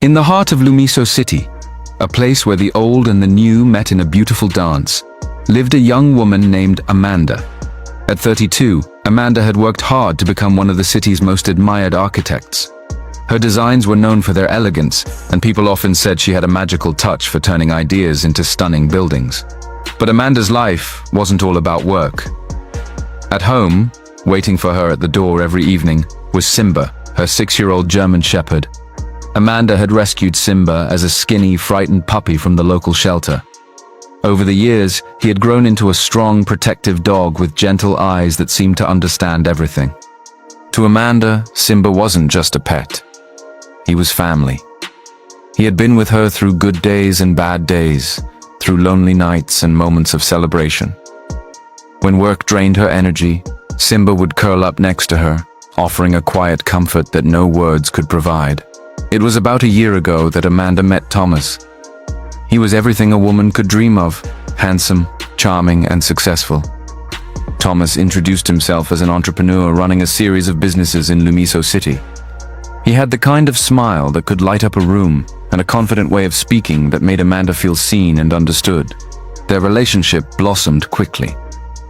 In the heart of Lumiso City, a place where the old and the new met in a beautiful dance, lived a young woman named Amanda. At 32, Amanda had worked hard to become one of the city's most admired architects. Her designs were known for their elegance, and people often said she had a magical touch for turning ideas into stunning buildings. But Amanda's life wasn't all about work. At home, waiting for her at the door every evening, was Simba, her 6-year-old German shepherd. Amanda had rescued Simba as a skinny, frightened puppy from the local shelter. Over the years, he had grown into a strong, protective dog with gentle eyes that seemed to understand everything. To Amanda, Simba wasn't just a pet. He was family. He had been with her through good days and bad days, through lonely nights and moments of celebration. When work drained her energy, Simba would curl up next to her, offering a quiet comfort that no words could provide. It was about a year ago that Amanda met Thomas. He was everything a woman could dream of, handsome, charming, and successful. Thomas introduced himself as an entrepreneur running a series of businesses in Lumiso City. He had the kind of smile that could light up a room and a confident way of speaking that made Amanda feel seen and understood. Their relationship blossomed quickly.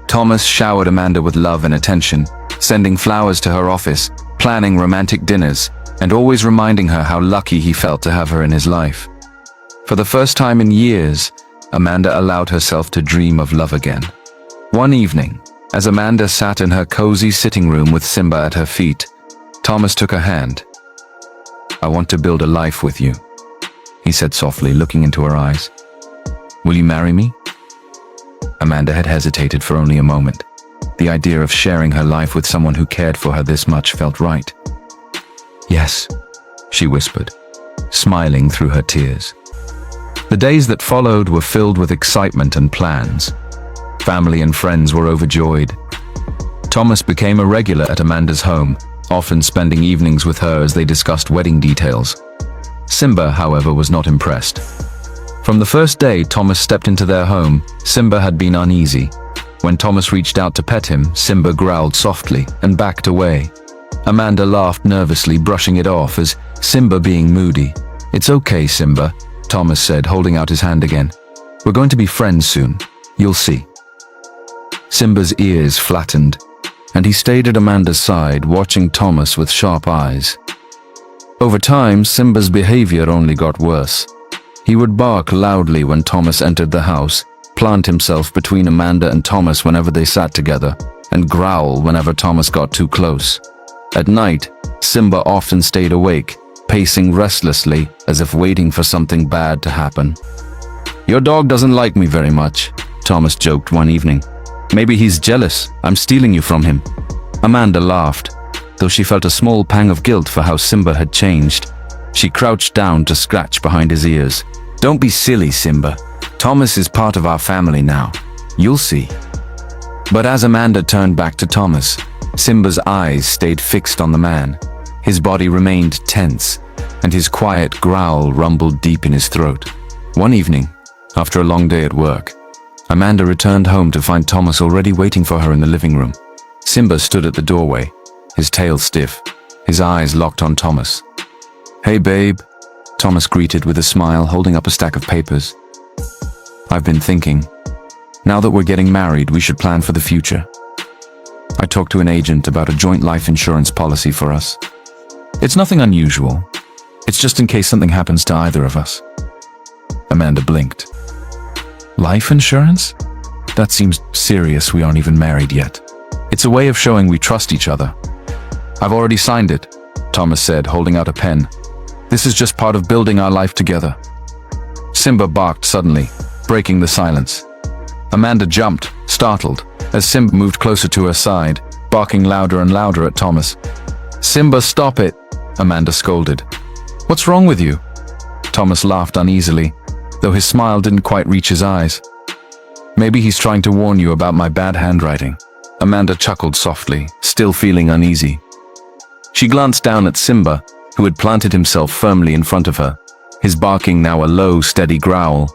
Thomas showered Amanda with love and attention, sending flowers to her office, planning romantic dinners, and always reminding her how lucky he felt to have her in his life. For the first time in years, Amanda allowed herself to dream of love again. One evening, as Amanda sat in her cozy sitting room with Simba at her feet, Thomas took her hand. "I want to build a life with you," he said softly, looking into her eyes. "Will you marry me?" Amanda had hesitated for only a moment. The idea of sharing her life with someone who cared for her this much felt right. "Yes," she whispered, smiling through her tears. The days that followed were filled with excitement and plans. Family and friends were overjoyed. Thomas became a regular at Amanda's home, often spending evenings with her as they discussed wedding details. Simba, however, was not impressed. From the first day Thomas stepped into their home, Simba had been uneasy. When Thomas reached out to pet him, Simba growled softly and backed away. Amanda laughed nervously, brushing it off as Simba being moody. "It's okay, Simba," Thomas said, holding out his hand again. "We're going to be friends soon. You'll see." Simba's ears flattened, and he stayed at Amanda's side, watching Thomas with sharp eyes. Over time, Simba's behavior only got worse. He would bark loudly when Thomas entered the house, plant himself between Amanda and Thomas whenever they sat together, and growl whenever Thomas got too close. At night, Simba often stayed awake, pacing restlessly as if waiting for something bad to happen. "Your dog doesn't like me very much," Thomas joked one evening. "Maybe he's jealous I'm stealing you from him." Amanda laughed, though she felt a small pang of guilt for how Simba had changed. She crouched down to scratch behind his ears. "Don't be silly, Simba. Thomas is part of our family now. You'll see." But as Amanda turned back to Thomas, Simba's eyes stayed fixed on the man. His body remained tense, and his quiet growl rumbled deep in his throat. One evening, after a long day at work, Amanda returned home to find Thomas already waiting for her in the living room. Simba stood at the doorway, his tail stiff, his eyes locked on Thomas. "Hey, babe," Thomas greeted with a smile, holding up a stack of papers. "I've been thinking. Now that we're getting married, we should plan for the future. I talked to an agent about a joint life insurance policy for us. It's nothing unusual. It's just in case something happens to either of us." Amanda blinked. "Life insurance? That seems serious. We aren't even married yet. It's a way of showing we trust each other." "I've already signed it," Thomas said, holding out a pen. "This is just part of building our life together." Simba barked suddenly, breaking the silence. Amanda jumped, startled, as Simba moved closer to her side, barking louder and louder at Thomas. "Simba, stop it," Amanda scolded. "What's wrong with you?" Thomas laughed uneasily, though his smile didn't quite reach his eyes. "Maybe he's trying to warn you about my bad handwriting." Amanda chuckled softly, still feeling uneasy. She glanced down at Simba, who had planted himself firmly in front of her, his barking now a low, steady growl.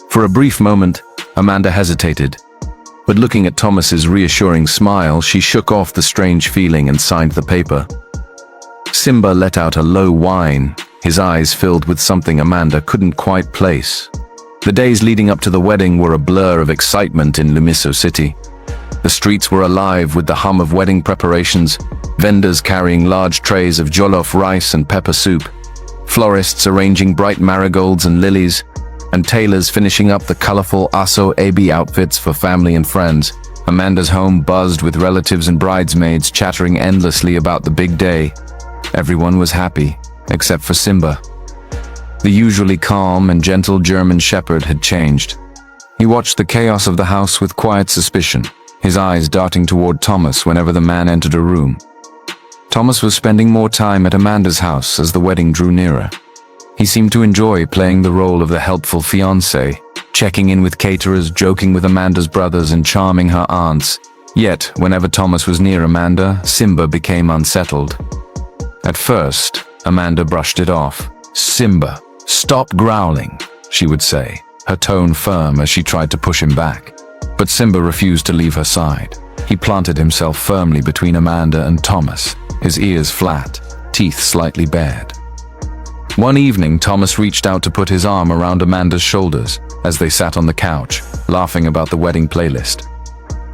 For a brief moment, Amanda hesitated, but looking at Thomas's reassuring smile, she shook off the strange feeling and signed the paper. Simba let out a low whine, his eyes filled with something Amanda couldn't quite place. The days leading up to the wedding were a blur of excitement in Lumiso City. The streets were alive with the hum of wedding preparations, vendors carrying large trays of jollof rice and pepper soup, florists arranging bright marigolds and lilies, and tailors finishing up the colorful Aso Ebi outfits for family and friends. Amanda's home buzzed with relatives and bridesmaids chattering endlessly about the big day. Everyone was happy, except for Simba. The usually calm and gentle German shepherd had changed. He watched the chaos of the house with quiet suspicion, his eyes darting toward Thomas whenever the man entered a room. Thomas was spending more time at Amanda's house as the wedding drew nearer. He seemed to enjoy playing the role of the helpful fiancé, checking in with caterers, joking with Amanda's brothers, and charming her aunts. Yet, whenever Thomas was near Amanda, Simba became unsettled. At first, Amanda brushed it off. "Simba, stop growling," she would say, her tone firm as she tried to push him back. But Simba refused to leave her side. He planted himself firmly between Amanda and Thomas, his ears flat, teeth slightly bared. One evening, Thomas reached out to put his arm around Amanda's shoulders as they sat on the couch, laughing about the wedding playlist.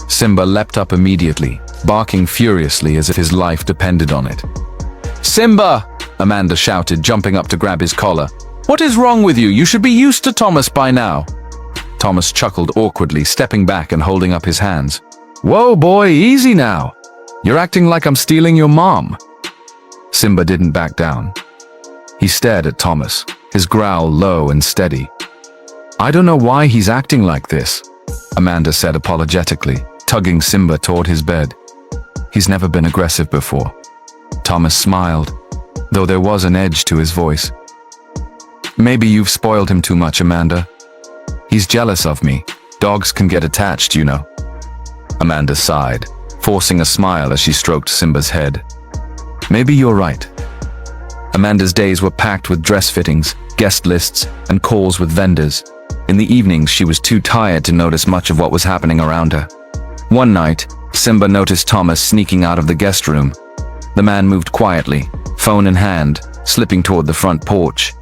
Simba leapt up immediately, barking furiously as if his life depended on it. "Simba!" Amanda shouted, jumping up to grab his collar. "What is wrong with you? You should be used to Thomas by now." Thomas chuckled awkwardly, stepping back and holding up his hands. "Whoa, boy, easy now. You're acting like I'm stealing your mom." Simba didn't back down. He stared at Thomas, his growl low and steady. "I don't know why he's acting like this," Amanda said apologetically, tugging Simba toward his bed. "He's never been aggressive before." Thomas smiled, though there was an edge to his voice. "Maybe you've spoiled him too much, Amanda. He's jealous of me. Dogs can get attached, you know." Amanda sighed, forcing a smile as she stroked Simba's head. "Maybe you're right." Amanda's days were packed with dress fittings, guest lists, and calls with vendors. In the evenings, she was too tired to notice much of what was happening around her. One night, Simba noticed Thomas sneaking out of the guest room. The man moved quietly, phone in hand, slipping toward the front porch.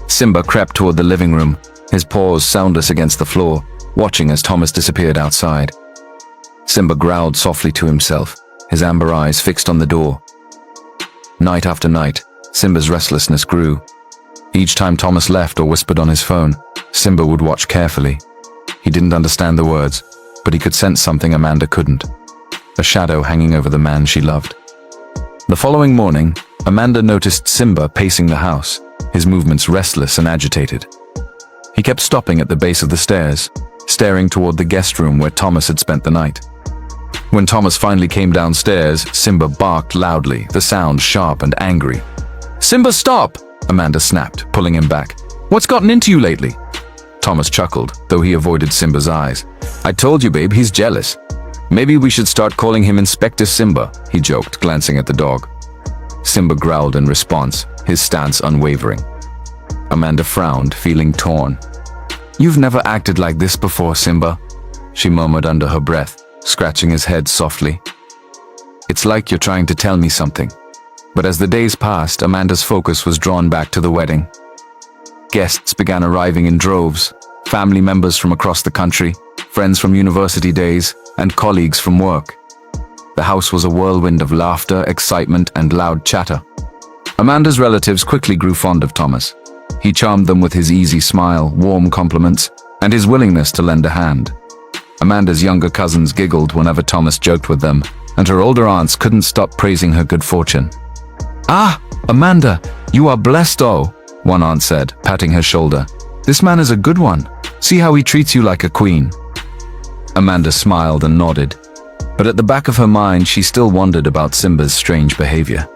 Simba crept toward the living room, his paws soundless against the floor, watching as Thomas disappeared outside. Simba growled softly to himself, his amber eyes fixed on the door. Night after night, Simba's restlessness grew. Each time Thomas left or whispered on his phone, Simba would watch carefully. He didn't understand the words, but he could sense something Amanda couldn't. A shadow hanging over the man she loved. The following morning, Amanda noticed Simba pacing the house, his movements restless and agitated. He kept stopping at the base of the stairs, staring toward the guest room where Thomas had spent the night. When Thomas finally came downstairs, Simba barked loudly, the sound sharp and angry. "Simba, stop!" Amanda snapped, pulling him back. "What's gotten into you lately?" Thomas chuckled, though he avoided Simba's eyes. "I told you, babe, he's jealous. Maybe we should start calling him Inspector Simba," he joked, glancing at the dog. Simba growled in response, his stance unwavering. Amanda frowned, feeling torn. "You've never acted like this before, Simba," she murmured under her breath, scratching his head softly. "It's like you're trying to tell me something." But as the days passed, Amanda's focus was drawn back to the wedding. Guests began arriving in droves, family members from across the country, friends from university days, and colleagues from work. The house was a whirlwind of laughter, excitement, and loud chatter. Amanda's relatives quickly grew fond of Thomas. He charmed them with his easy smile, warm compliments, and his willingness to lend a hand. Amanda's younger cousins giggled whenever Thomas joked with them, and her older aunts couldn't stop praising her good fortune. "Ah, Amanda, you are blessed, oh," one aunt said, patting her shoulder. "This man is a good one. See how he treats you like a queen." Amanda smiled and nodded, but at the back of her mind she still wondered about Simba's strange behavior.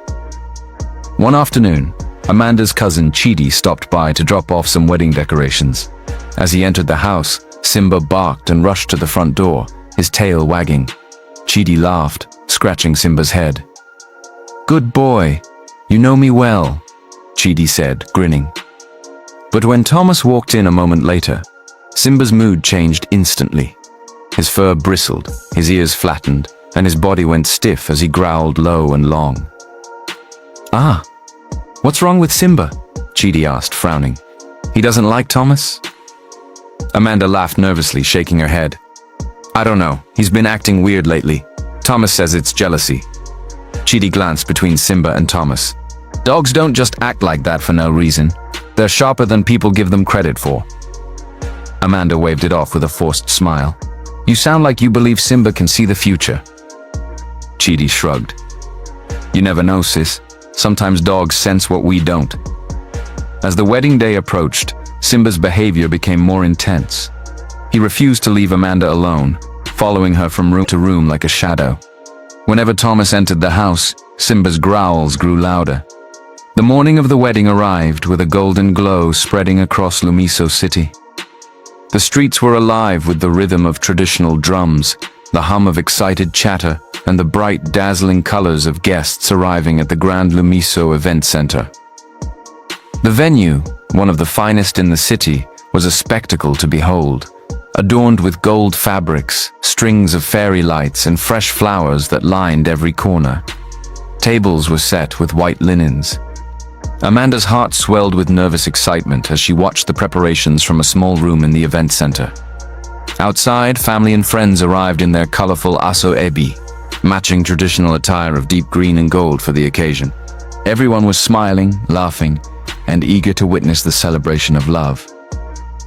One afternoon, Amanda's cousin Chidi stopped by to drop off some wedding decorations. As he entered the house, Simba barked and rushed to the front door, his tail wagging. Chidi laughed, scratching Simba's head. "Good boy, you know me well," Chidi said, grinning. But when Thomas walked in a moment later, Simba's mood changed instantly. His fur bristled, his ears flattened, and his body went stiff as he growled low and long. "Ah, "What's wrong with Simba?" Chidi asked, frowning. "He doesn't like Thomas?" Amanda laughed nervously, shaking her head. "I don't know. He's been acting weird lately. Thomas says it's jealousy." Chidi glanced between Simba and Thomas. "Dogs don't just act like that for no reason. They're sharper than people give them credit for." Amanda waved it off with a forced smile. "You sound like you believe Simba can see the future." Chidi shrugged. "You never know, sis. Sometimes dogs sense what we don't." As the wedding day approached, Simba's behavior became more intense. He refused to leave Amanda alone, following her from room to room like a shadow. Whenever Thomas entered the house, Simba's growls grew louder. The morning of the wedding arrived with a golden glow spreading across Lumiso City. The streets were alive with the rhythm of traditional drums, the hum of excited chatter, and the bright, dazzling colors of guests arriving at the Grand Lumiso Event Center. The venue, one of the finest in the city, was a spectacle to behold, adorned with gold fabrics, strings of fairy lights, and fresh flowers that lined every corner. Tables were set with white linens. Amanda's heart swelled with nervous excitement as she watched the preparations from a small room in the event center. Outside, family and friends arrived in their colorful aso ebi, matching traditional attire of deep green and gold for the occasion. Everyone was smiling, laughing, and eager to witness the celebration of love.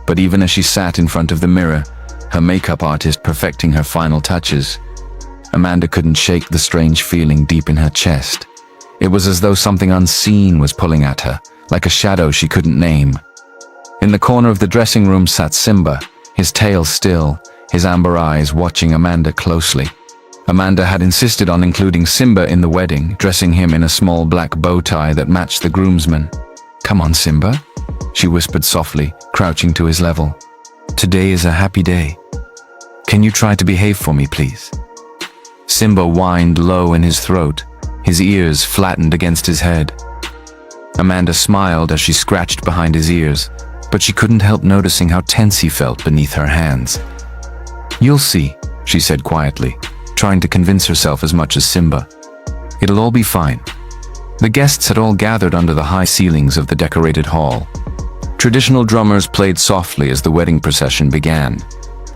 But even as she sat in front of the mirror, her makeup artist perfecting her final touches, Amanda couldn't shake the strange feeling deep in her chest. It was as though something unseen was pulling at her, like a shadow she couldn't name. In the corner of the dressing room sat Simba, his tail still, his amber eyes watching Amanda closely. Amanda had insisted on including Simba in the wedding, dressing him in a small black bow tie that matched the groomsmen. "Come on, Simba," she whispered softly, crouching to his level. "Today is a happy day. Can you try to behave for me, please?" Simba whined low in his throat, his ears flattened against his head. Amanda smiled as she scratched behind his ears, but she couldn't help noticing how tense he felt beneath her hands. "You'll see," she said quietly, trying to convince herself as much as Simba. "It'll all be fine." The guests had all gathered under the high ceilings of the decorated hall. Traditional drummers played softly as the wedding procession began.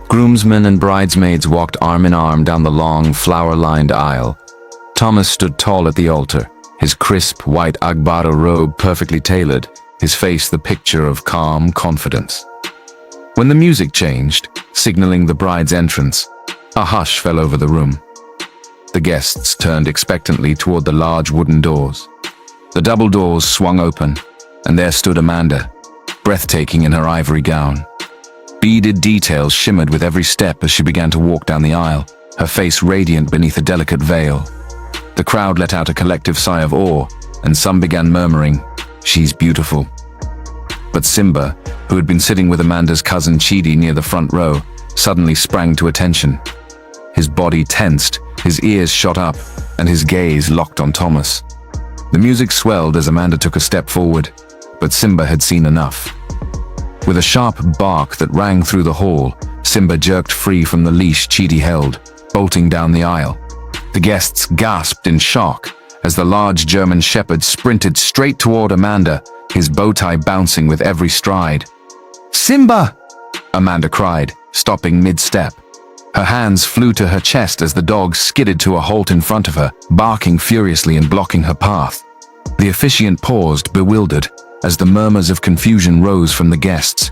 Groomsmen and bridesmaids walked arm in arm down the long, flower-lined aisle. Thomas stood tall at the altar, his crisp, white Agbada robe perfectly tailored, his face the picture of calm confidence. When the music changed, signaling the bride's entrance, a hush fell over the room. The guests turned expectantly toward the large wooden doors. The double doors swung open, and there stood Amanda, breathtaking in her ivory gown. Beaded details shimmered with every step as she began to walk down the aisle, her face radiant beneath a delicate veil. The crowd let out a collective sigh of awe, and some began murmuring, "She's beautiful." But Simba, who had been sitting with Amanda's cousin Chidi near the front row, suddenly sprang to attention. His body tensed, his ears shot up, and his gaze locked on Thomas. The music swelled as Amanda took a step forward, but Simba had seen enough. With a sharp bark that rang through the hall, Simba jerked free from the leash Chidi held, bolting down the aisle. The guests gasped in shock as the large German shepherd sprinted straight toward Amanda, his bow tie bouncing with every stride. "Simba!" Amanda cried, stopping mid-step. Her hands flew to her chest as the dog skidded to a halt in front of her, barking furiously and blocking her path. The officiant paused, bewildered, as the murmurs of confusion rose from the guests.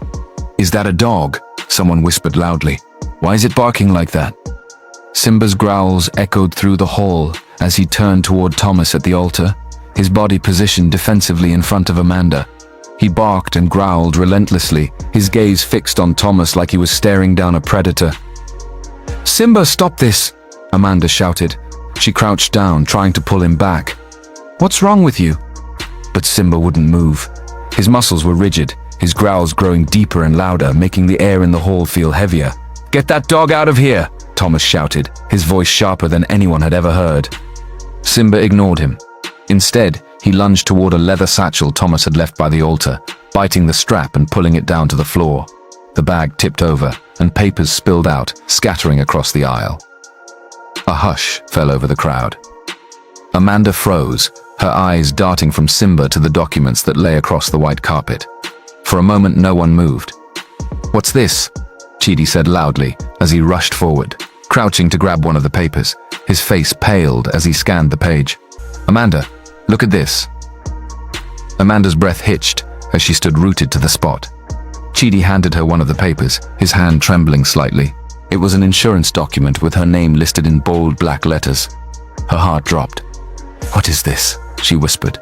"Is that a dog?" someone whispered loudly. "Why is it barking like that?" Simba's growls echoed through the hall as he turned toward Thomas at the altar, his body positioned defensively in front of Amanda. He barked and growled relentlessly, his gaze fixed on Thomas like he was staring down a predator. "Simba, stop this!" Amanda shouted. She crouched down, trying to pull him back. "What's wrong with you?" But Simba wouldn't move. His muscles were rigid, his growls growing deeper and louder, making the air in the hall feel heavier. "Get that dog out of here!" Thomas shouted, his voice sharper than anyone had ever heard. Simba ignored him. Instead, he lunged toward a leather satchel Thomas had left by the altar, biting the strap and pulling it down to the floor. The bag tipped over, and papers spilled out, scattering across the aisle. A hush fell over the crowd. Amanda froze, her eyes darting from Simba to the documents that lay across the white carpet. For a moment, no one moved. "What's this?" Chidi said loudly as he rushed forward, crouching to grab one of the papers. His face paled as he scanned the page. "Amanda, look at this." Amanda's breath hitched as she stood rooted to the spot. Chidi handed her one of the papers, his hand trembling slightly. It was an insurance document with her name listed in bold black letters. Her heart dropped. "What is this?" she whispered.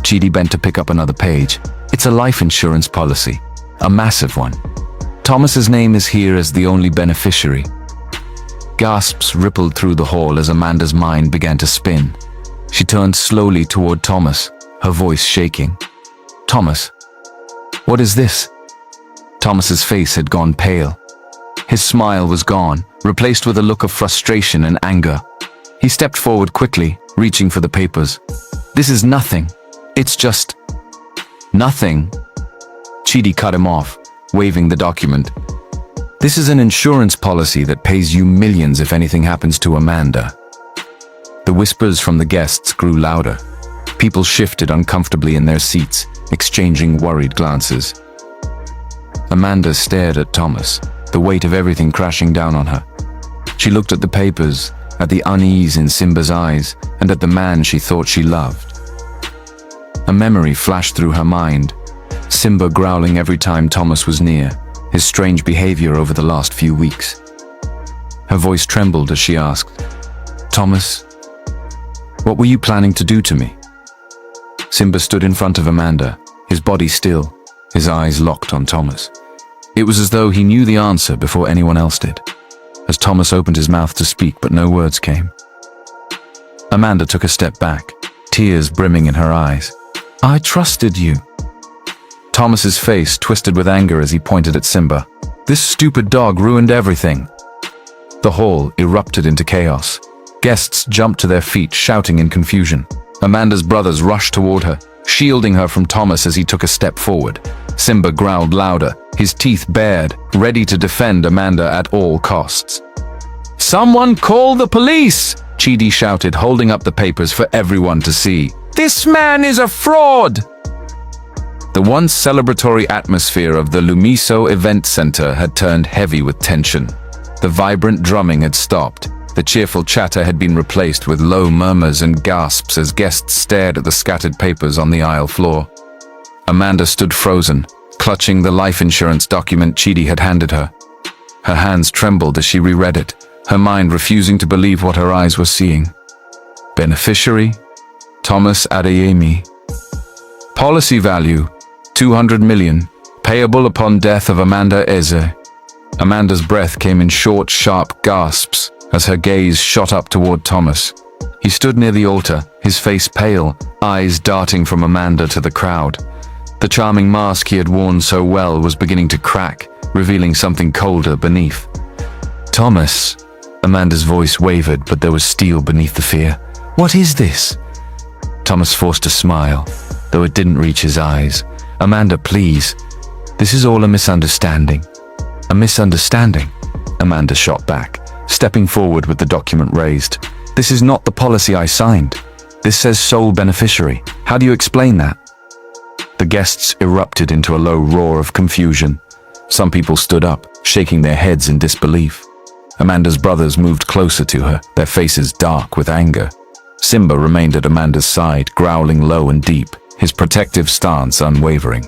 Chidi bent to pick up another page. "It's a life insurance policy, a massive one. Thomas's name is here as the only beneficiary." Gasps rippled through the hall as Amanda's mind began to spin. She turned slowly toward Thomas, her voice shaking. "Thomas, what is this?" Thomas's face had gone pale. His smile was gone, replaced with a look of frustration and anger. He stepped forward quickly, reaching for the papers. "This is nothing. It's just nothing." Chidi cut him off, waving the document. "This is an insurance policy that pays you millions if anything happens to Amanda." The whispers from the guests grew louder. People shifted uncomfortably in their seats, exchanging worried glances. Amanda stared at Thomas, the weight of everything crashing down on her. She looked at the papers, at the unease in Simba's eyes, and at the man she thought she loved. A memory flashed through her mind. Simba growling every time Thomas was near, his strange behavior over the last few weeks. Her voice trembled as she asked, "Thomas, what were you planning to do to me?" Simba stood in front of Amanda, his body still, his eyes locked on Thomas. It was as though he knew the answer before anyone else did. As Thomas opened his mouth to speak, but no words came. Amanda took a step back, tears brimming in her eyes. "I trusted you." Thomas's face twisted with anger as he pointed at Simba. "This stupid dog ruined everything." The hall erupted into chaos. Guests jumped to their feet, shouting in confusion. Amanda's brothers rushed toward her, shielding her from Thomas as he took a step forward. Simba growled louder, his teeth bared, ready to defend Amanda at all costs. "Someone call the police!" Chidi shouted, holding up the papers for everyone to see. "This man is a fraud!" The once celebratory atmosphere of the Lumiso Event Center had turned heavy with tension. The vibrant drumming had stopped. The cheerful chatter had been replaced with low murmurs and gasps as guests stared at the scattered papers on the aisle floor. Amanda stood frozen, clutching the life insurance document Chidi had handed her. Her hands trembled as she reread it, her mind refusing to believe what her eyes were seeing. Beneficiary, Thomas Adeyemi. Policy value, 200 million, payable upon death of Amanda Eze. Amanda's breath came in short, sharp gasps as her gaze shot up toward Thomas. He stood near the altar, his face pale, eyes darting from Amanda to the crowd. The charming mask he had worn so well was beginning to crack, revealing something colder beneath. "Thomas," Amanda's voice wavered, but there was steel beneath the fear. "What is this?" Thomas forced a smile, though it didn't reach his eyes. "Amanda, please. This is all a misunderstanding." "A misunderstanding?" Amanda shot back, stepping forward with the document raised. "This is not the policy I signed. This says sole beneficiary. How do you explain that?" The guests erupted into a low roar of confusion. Some people stood up, shaking their heads in disbelief. Amanda's brothers moved closer to her, their faces dark with anger. Simba remained at Amanda's side, growling low and deep, his protective stance unwavering.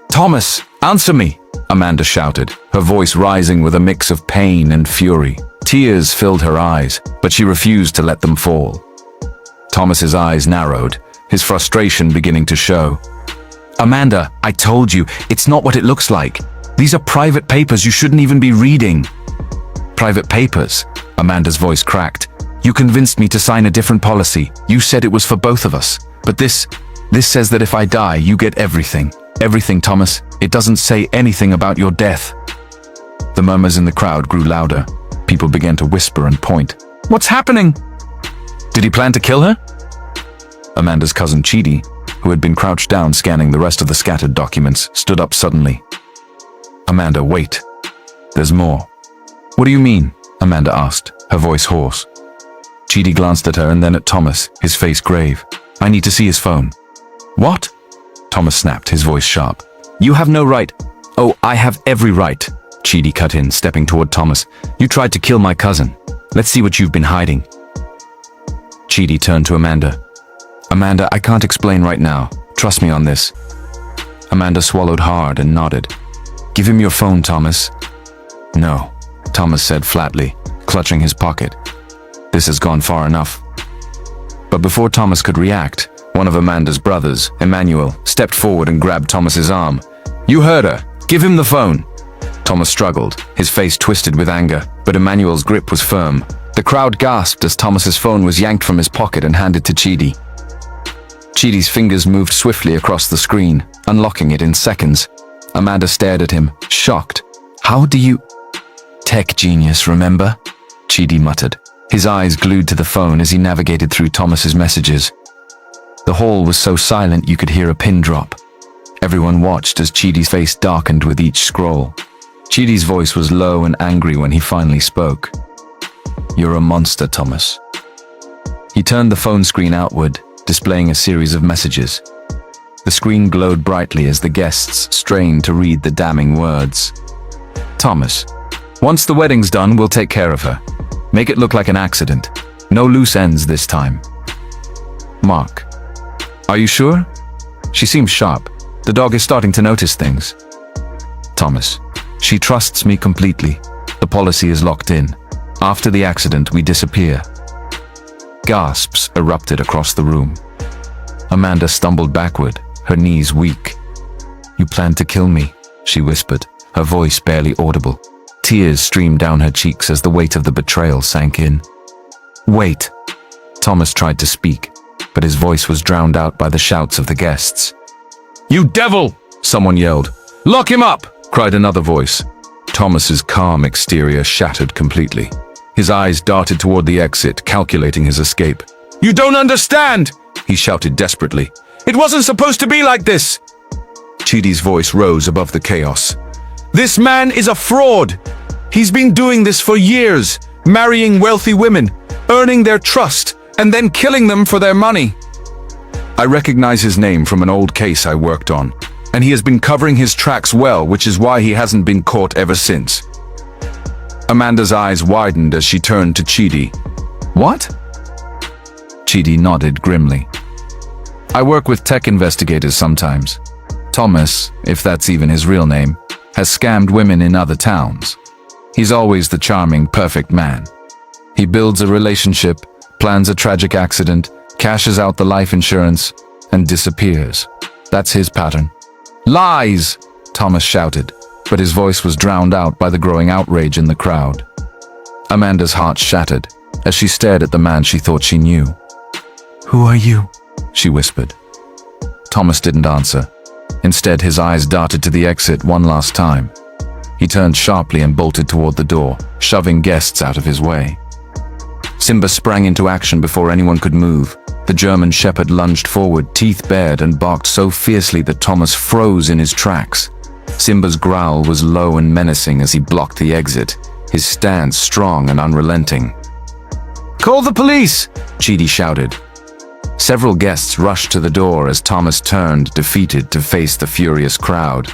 "Thomas, answer me!" Amanda shouted, her voice rising with a mix of pain and fury. Tears filled her eyes, but she refused to let them fall. Thomas's eyes narrowed, his frustration beginning to show. "Amanda, I told you, it's not what it looks like. These are private papers you shouldn't even be reading." "Private papers?" Amanda's voice cracked. "You convinced me to sign a different policy. You said it was for both of us. But this says that if I die, you get everything. Everything, Thomas. It doesn't say anything about your death." The murmurs in the crowd grew louder. People began to whisper and point. "What's happening?" "Did he plan to kill her?" Amanda's cousin Chidi, who had been crouched down scanning the rest of the scattered documents, stood up suddenly. "Amanda, wait. There's more." "What do you mean?" Amanda asked, her voice hoarse. Chidi glanced at her and then at Thomas, his face grave. I need to see his phone. What? Thomas snapped, his voice sharp. You have no right. Oh, I have every right, Chidi cut in, stepping toward Thomas. You tried to kill my cousin. Let's see what you've been hiding. Chidi turned to Amanda. Amanda, I can't explain right now. Trust me on this. Amanda swallowed hard and nodded. Give him your phone, Thomas. No, Thomas said flatly, clutching his pocket. This has gone far enough. But before Thomas could react, one of Amanda's brothers, Emmanuel, stepped forward and grabbed Thomas's arm. You heard her. Give him the phone. Thomas struggled, his face twisted with anger, but Emmanuel's grip was firm. The crowd gasped as Thomas's phone was yanked from his pocket and handed to Chidi. Chidi's fingers moved swiftly across the screen, unlocking it in seconds. Amanda stared at him, shocked. How do you... Tech genius, remember? Chidi muttered, his eyes glued to the phone as he navigated through Thomas's messages. The hall was so silent you could hear a pin drop. Everyone watched as Chidi's face darkened with each scroll. Chidi's voice was low and angry when he finally spoke. You're a monster, Thomas. He turned the phone screen outward, displaying a series of messages. The screen glowed brightly as the guests strained to read the damning words. Thomas, once the wedding's done, we'll take care of her. Make it look like an accident. No loose ends this time. Mark, are you sure? She seems sharp. The dog is starting to notice things. Thomas, she trusts me completely. The policy is locked in. After the accident, we disappear. Gasps erupted across the room. Amanda stumbled backward, her knees weak. You plan to kill me, she whispered, her voice barely audible. Tears streamed down her cheeks as the weight of the betrayal sank in. Wait. Thomas tried to speak, but his voice was drowned out by the shouts of the guests. You devil! Someone yelled. Lock him up! Cried another voice. Thomas's calm exterior shattered completely. His eyes darted toward the exit, calculating his escape. You don't understand! He shouted desperately. It wasn't supposed to be like this! Chidi's voice rose above the chaos. This man is a fraud! He's been doing this for years, marrying wealthy women, earning their trust, and then killing them for their money. I recognize his name from an old case I worked on, and he has been covering his tracks well, which is why he hasn't been caught ever since. Amanda's eyes widened as she turned to Chidi. What? Chidi nodded grimly. I work with tech investigators sometimes. Thomas, if that's even his real name, has scammed women in other towns. He's always the charming, perfect man. He builds a relationship, plans a tragic accident, cashes out the life insurance, and disappears. That's his pattern. Lies! Thomas shouted, but his voice was drowned out by the growing outrage in the crowd. Amanda's heart shattered as she stared at the man she thought she knew. Who are you? She whispered. Thomas didn't answer. Instead, his eyes darted to the exit one last time. He turned sharply and bolted toward the door, shoving guests out of his way. Simba sprang into action before anyone could move. The German shepherd lunged forward, teeth bared, and barked so fiercely that Thomas froze in his tracks. Simba's growl was low and menacing as he blocked the exit, his stance strong and unrelenting. Call the police! Chidi shouted. Several guests rushed to the door as Thomas turned, defeated, to face the furious crowd.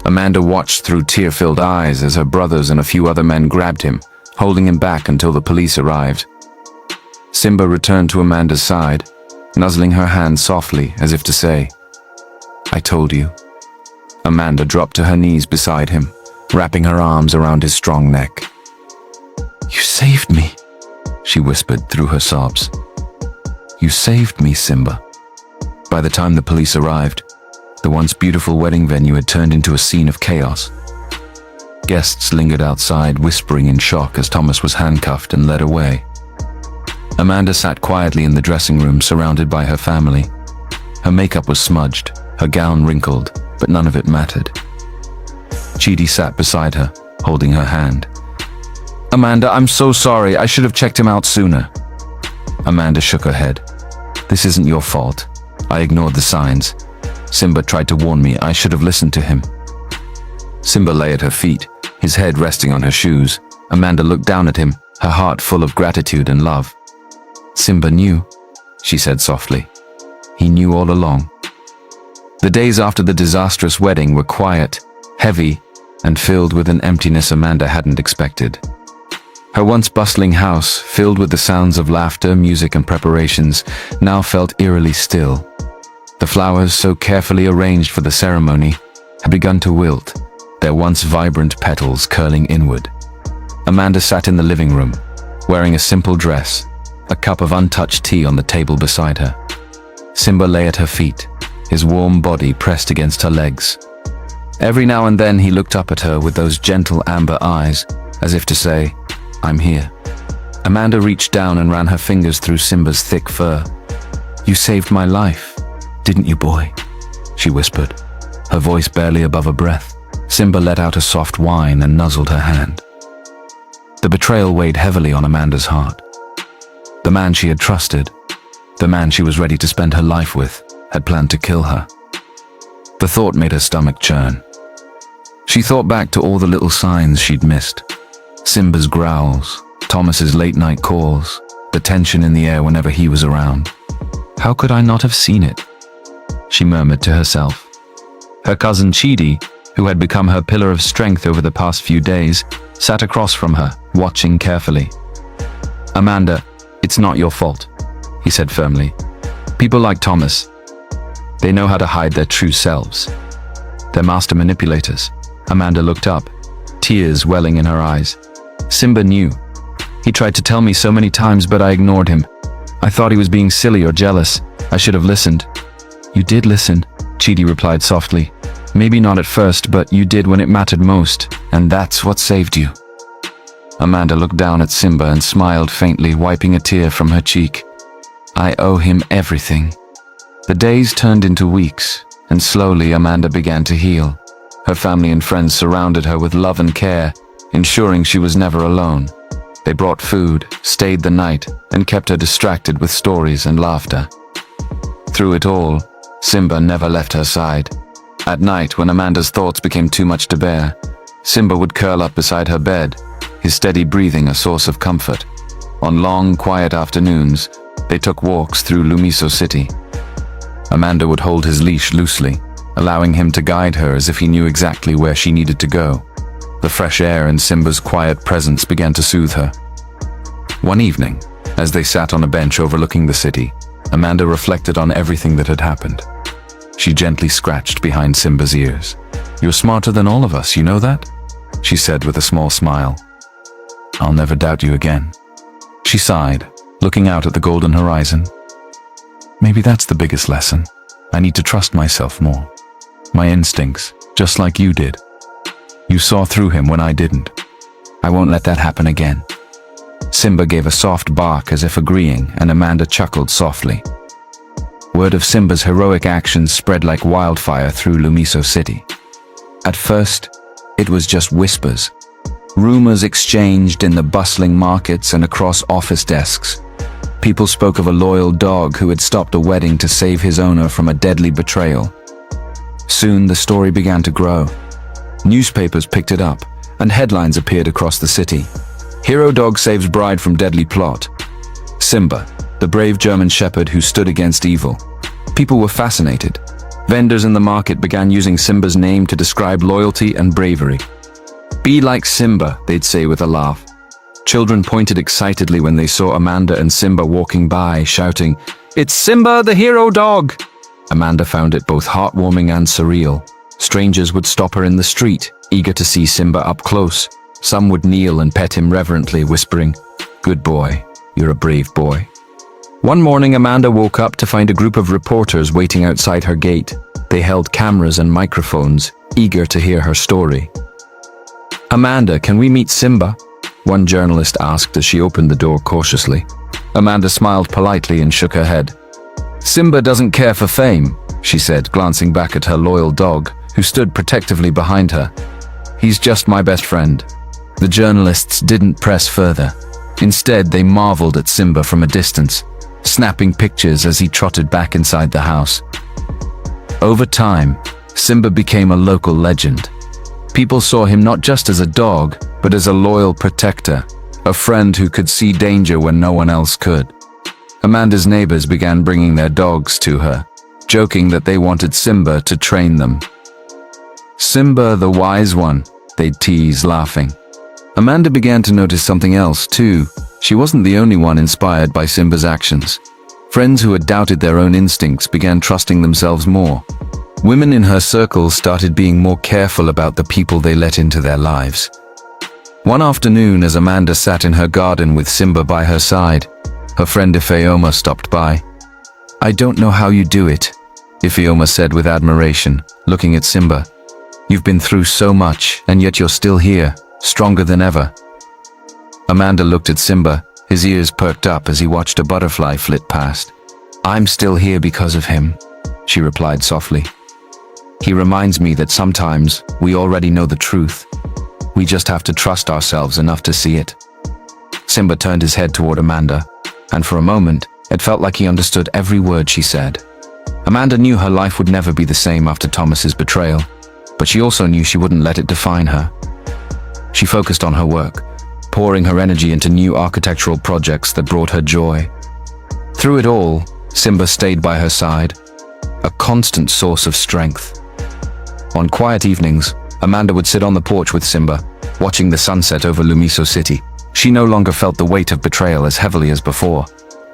Amanda watched through tear-filled eyes as her brothers and a few other men grabbed him, holding him back until the police arrived. Simba returned to Amanda's side, nuzzling her hand softly as if to say, I told you. Amanda dropped to her knees beside him, wrapping her arms around his strong neck. You saved me, she whispered through her sobs. You saved me, Simba. By the time the police arrived, the once beautiful wedding venue had turned into a scene of chaos. Guests lingered outside, whispering in shock as Thomas was handcuffed and led away. Amanda sat quietly in the dressing room, surrounded by her family. Her makeup was smudged, her gown wrinkled, but none of it mattered. Chidi sat beside her, holding her hand. Amanda, I'm so sorry. I should have checked him out sooner. Amanda shook her head. This isn't your fault. I ignored the signs. Simba tried to warn me. I should have listened to him. Simba lay at her feet, his head resting on her shoes. Amanda looked down at him, her heart full of gratitude and love. Simba knew, she said softly. he knew all along. The days after the disastrous wedding were quiet, heavy, and filled with an emptiness Amanda hadn't expected. Her once bustling house, filled with the sounds of laughter, music, and preparations, now felt eerily still. The flowers, so carefully arranged for the ceremony, had begun to wilt, their once vibrant petals curling inward. Amanda sat in the living room, wearing a simple dress, a cup of untouched tea on the table beside her. Simba lay at her feet, his warm body pressed against her legs. Every now and then he looked up at her with those gentle amber eyes, as if to say, "I'm here." Amanda reached down and ran her fingers through Simba's thick fur. "You saved my life, didn't you, boy?" she whispered, her voice barely above a breath. Simba let out a soft whine and nuzzled her hand. The betrayal weighed heavily on Amanda's heart. The man she had trusted, the man she was ready to spend her life with, had planned to kill her. The thought made her stomach churn. She thought back to all the little signs she'd missed. Simba's growls, Thomas's late-night calls, the tension in the air whenever he was around. How could I not have seen it? She murmured to herself. Her cousin Chidi, who had become her pillar of strength over the past few days, sat across from her, watching carefully. "Amanda, it's not your fault," he said firmly. "People like Thomas, they know how to hide their true selves. They're master manipulators." Amanda looked up, tears welling in her eyes. Simba knew. He tried to tell me so many times, but I ignored him. I thought he was being silly or jealous. I should have listened. "You did listen," Chidi replied softly. "Maybe not at first, but you did when it mattered most, and that's what saved you." Amanda looked down at Simba and smiled faintly, wiping a tear from her cheek. "I owe him everything." The days turned into weeks, and slowly Amanda began to heal. Her family and friends surrounded her with love and care, ensuring she was never alone. They brought food, stayed the night, and kept her distracted with stories and laughter. Through it all, Simba never left her side. At night, when Amanda's thoughts became too much to bear, Simba would curl up beside her bed, his steady breathing a source of comfort. On long, quiet afternoons, they took walks through Lumiso City. Amanda would hold his leash loosely, allowing him to guide her as if he knew exactly where she needed to go. The fresh air and Simba's quiet presence began to soothe her. One evening, as they sat on a bench overlooking the city, Amanda reflected on everything that had happened. She gently scratched behind Simba's ears. "You're smarter than all of us, you know that?" she said with a small smile. "I'll never doubt you again." She sighed, looking out at the golden horizon. "Maybe that's the biggest lesson. I need to trust myself more. My instincts, just like you did. You saw through him when I didn't. I won't let that happen again." Simba gave a soft bark as if agreeing, and Amanda chuckled softly. Word of Simba's heroic actions spread like wildfire through Lumiso City. At first, it was just whispers. Rumors exchanged in the bustling markets and across office desks. People spoke of a loyal dog who had stopped a wedding to save his owner from a deadly betrayal. Soon the story began to grow. Newspapers picked it up, and headlines appeared across the city. "Hero dog saves bride from deadly plot." Simba, the brave German shepherd who stood against evil. People were fascinated. Vendors in the market began using Simba's name to describe loyalty and bravery. "Be like Simba," they'd say with a laugh. Children pointed excitedly when they saw Amanda and Simba walking by, shouting, "It's Simba, the hero dog!" Amanda found it both heartwarming and surreal. Strangers would stop her in the street, eager to see Simba up close. Some would kneel and pet him reverently, whispering, "Good boy, you're a brave boy." One morning, Amanda woke up to find a group of reporters waiting outside her gate. They held cameras and microphones, eager to hear her story. "Amanda, can we meet Simba?" one journalist asked as she opened the door cautiously. Amanda smiled politely and shook her head. "Simba doesn't care for fame," she said, glancing back at her loyal dog, who stood protectively behind her. "He's just my best friend." The journalists didn't press further. Instead, they marveled at Simba from a distance, snapping pictures as he trotted back inside the house. Over time, Simba became a local legend. People saw him not just as a dog, but as a loyal protector, a friend who could see danger when no one else could. Amanda's neighbors began bringing their dogs to her, joking that they wanted Simba to train them. "Simba the wise one," they'd tease, laughing. Amanda began to notice something else, too. She wasn't the only one inspired by Simba's actions. Friends who had doubted their own instincts began trusting themselves more. Women in her circle started being more careful about the people they let into their lives. One afternoon, as Amanda sat in her garden with Simba by her side, her friend Ifeoma stopped by. "I don't know how you do it," Ifeoma said with admiration, looking at Simba. "You've been through so much, and yet you're still here, stronger than ever." Amanda looked at Simba, his ears perked up as he watched a butterfly flit past. "I'm still here because of him," she replied softly. "He reminds me that sometimes we already know the truth. We just have to trust ourselves enough to see it." Simba turned his head toward Amanda, and for a moment, it felt like he understood every word she said. Amanda knew her life would never be the same after Thomas's betrayal, but she also knew she wouldn't let it define her. She focused on her work, pouring her energy into new architectural projects that brought her joy. Through it all, Simba stayed by her side, a constant source of strength. On quiet evenings, Amanda would sit on the porch with Simba, watching the sunset over Lumiso City. She no longer felt the weight of betrayal as heavily as before.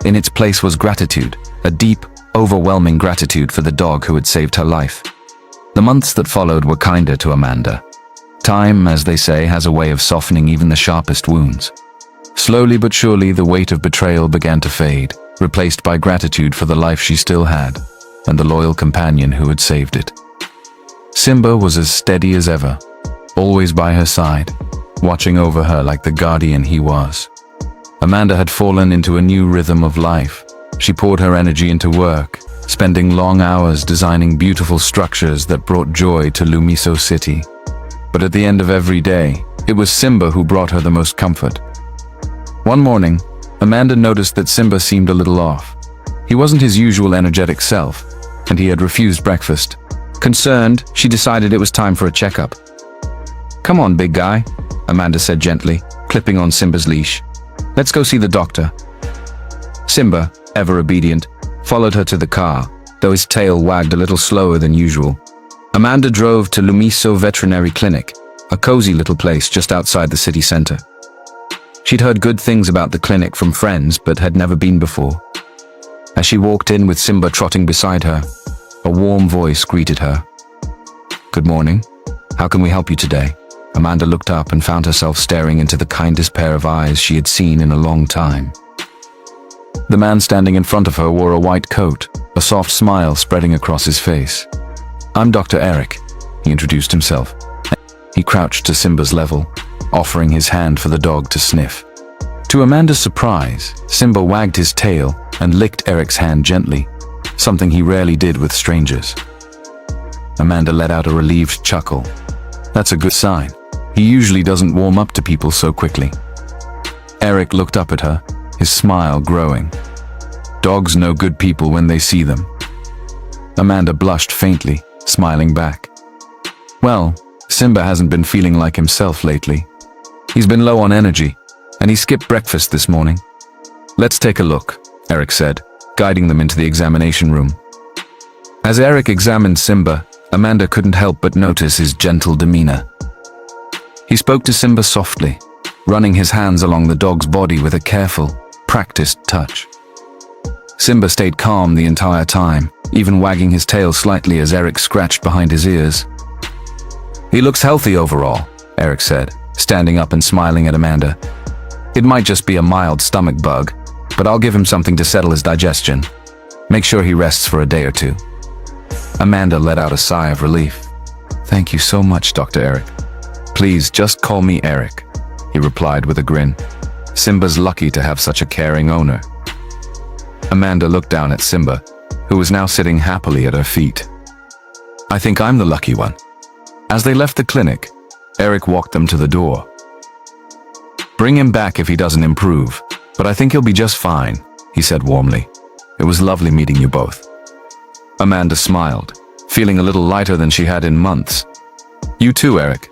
In its place was gratitude, a deep, overwhelming gratitude for the dog who had saved her life. The months that followed were kinder to Amanda. Time, as they say, has a way of softening even the sharpest wounds. Slowly but surely, the weight of betrayal began to fade, replaced by gratitude for the life she still had, and the loyal companion who had saved it. Simba was as steady as ever, always by her side, watching over her like the guardian he was. Amanda had fallen into a new rhythm of life. She poured her energy into work, spending long hours designing beautiful structures that brought joy to Lumiso City. But at the end of every day, it was Simba who brought her the most comfort. One morning, Amanda noticed that Simba seemed a little off. He wasn't his usual energetic self, and he had refused breakfast. Concerned, she decided it was time for a checkup. "Come on, big guy," Amanda said gently, clipping on Simba's leash. "Let's go see the doctor." Simba, ever obedient, followed her to the car, though his tail wagged a little slower than usual. Amanda drove to Lumiso Veterinary Clinic, a cozy little place just outside the city center. She'd heard good things about the clinic from friends, but had never been before. As she walked in with Simba trotting beside her, a warm voice greeted her. "Good morning. How can we help you today?" Amanda looked up and found herself staring into the kindest pair of eyes she had seen in a long time. The man standing in front of her wore a white coat, a soft smile spreading across his face. "I'm Dr. Eric," he introduced himself. He crouched to Simba's level, offering his hand for the dog to sniff. To Amanda's surprise, Simba wagged his tail and licked Eric's hand gently, something he rarely did with strangers. Amanda let out a relieved chuckle. That's a good sign. He usually doesn't warm up to people so quickly. Eric looked up at her, his smile growing. Dogs know good people when they see them. Amanda blushed faintly, smiling back. Well, Simba hasn't been feeling like himself lately. He's been low on energy, and he skipped breakfast this morning. "Let's take a look," Eric said, guiding them into the examination room. As Eric examined Simba, Amanda couldn't help but notice his gentle demeanor. He spoke to Simba softly, running his hands along the dog's body with a careful, practiced touch. Simba stayed calm the entire time, even wagging his tail slightly as Eric scratched behind his ears. "He looks healthy overall," Eric said, standing up and smiling at Amanda. "It might just be a mild stomach bug, but I'll give him something to settle his digestion. Make sure he rests for a day or two." Amanda let out a sigh of relief. "Thank you so much, Dr. Eric." "Please, just call me Eric," he replied with a grin. "Simba's lucky to have such a caring owner." Amanda looked down at Simba, who was now sitting happily at her feet. "I think I'm the lucky one." As they left the clinic, Eric walked them to the door. "Bring him back if he doesn't improve, but I think he'll be just fine," he said warmly. "It was lovely meeting you both." Amanda smiled, feeling a little lighter than she had in months. "You too, Eric.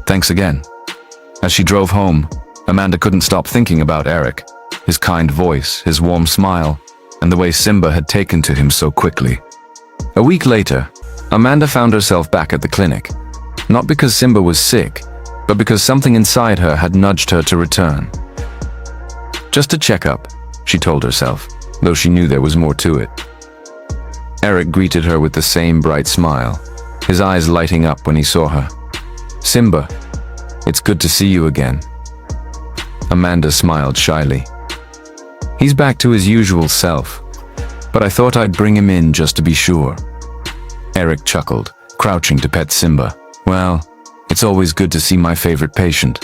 Thanks again." As she drove home, Amanda couldn't stop thinking about Eric, his kind voice, his warm smile, and the way Simba had taken to him so quickly. A week later, Amanda found herself back at the clinic, not because Simba was sick, but because something inside her had nudged her to return. Just a checkup, she told herself, though she knew there was more to it. Eric greeted her with the same bright smile, his eyes lighting up when he saw her. "Simba, it's good to see you again." Amanda smiled shyly. "He's back to his usual self, but I thought I'd bring him in just to be sure." Eric chuckled, crouching to pet Simba. "Well, it's always good to see my favorite patient."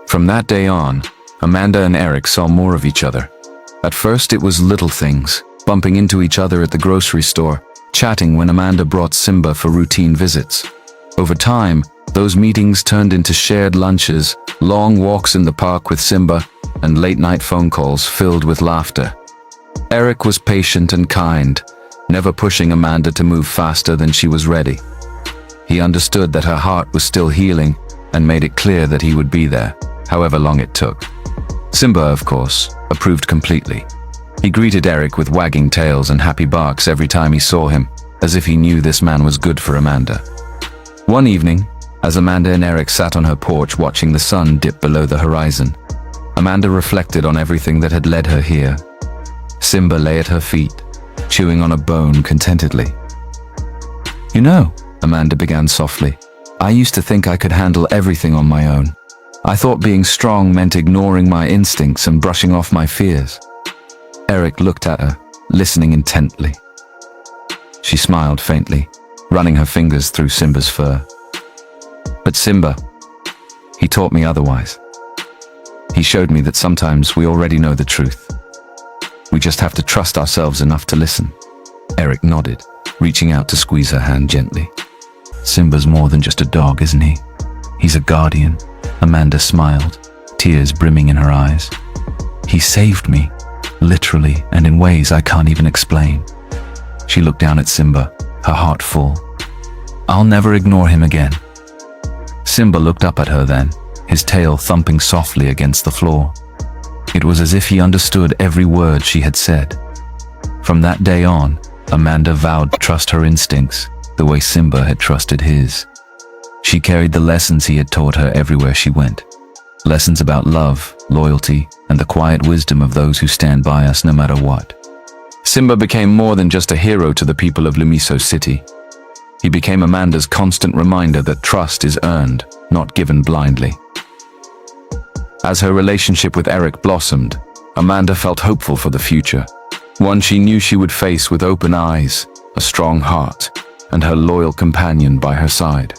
From that day on, Amanda and Eric saw more of each other. At first it was little things, bumping into each other at the grocery store, chatting when Amanda brought Simba for routine visits. Over time, those meetings turned into shared lunches, long walks in the park with Simba, and late-night phone calls filled with laughter. Eric was patient and kind, never pushing Amanda to move faster than she was ready. He understood that her heart was still healing and made it clear that he would be there, however long it took. Simba, of course, approved completely. He greeted Eric with wagging tails and happy barks every time he saw him, as if he knew this man was good for Amanda. One evening, as Amanda and Eric sat on her porch watching the sun dip below the horizon, Amanda reflected on everything that had led her here. Simba lay at her feet, chewing on a bone contentedly. "You know," Amanda began softly, "I used to think I could handle everything on my own. I thought being strong meant ignoring my instincts and brushing off my fears." Eric looked at her, listening intently. She smiled faintly, running her fingers through Simba's fur. "But Simba, he taught me otherwise. He showed me that sometimes we already know the truth. We just have to trust ourselves enough to listen." Eric nodded, reaching out to squeeze her hand gently. "Simba's more than just a dog, isn't he? He's a guardian." Amanda smiled, tears brimming in her eyes. "He saved me, literally, and in ways I can't even explain." She looked down at Simba, her heart full. "I'll never ignore him again." Simba looked up at her then, his tail thumping softly against the floor. It was as if he understood every word she had said. From that day on, Amanda vowed to trust her instincts, the way Simba had trusted his. She carried the lessons he had taught her everywhere she went. Lessons about love, loyalty, and the quiet wisdom of those who stand by us no matter what. Simba became more than just a hero to the people of Lumiso City. He became Amanda's constant reminder that trust is earned, not given blindly. As her relationship with Eric blossomed, Amanda felt hopeful for the future, one she knew she would face with open eyes, a strong heart, and her loyal companion by her side.